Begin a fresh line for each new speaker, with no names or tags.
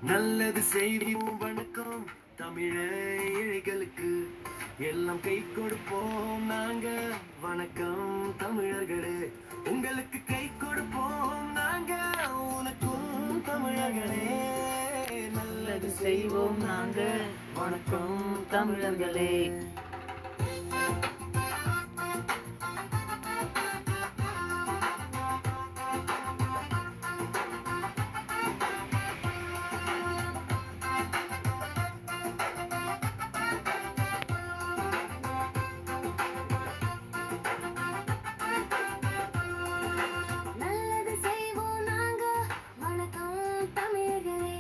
நல்லது செய்வோம் வணக்கம் தமிழ ஏழைகளுக்கு எல்லாம் கை கொடுப்போம் நாங்க வணக்கம் தமிழர்களே உங்களுக்கு கை கொடுப்போம் நாங்க உனக்கும் தமிழர்களே நல்லது செய்வோம் நாங்க வணக்கம் தமிழர்களே.
நல்லது செய்வோம் நாங்க வணக்கம் தமிழர்களே.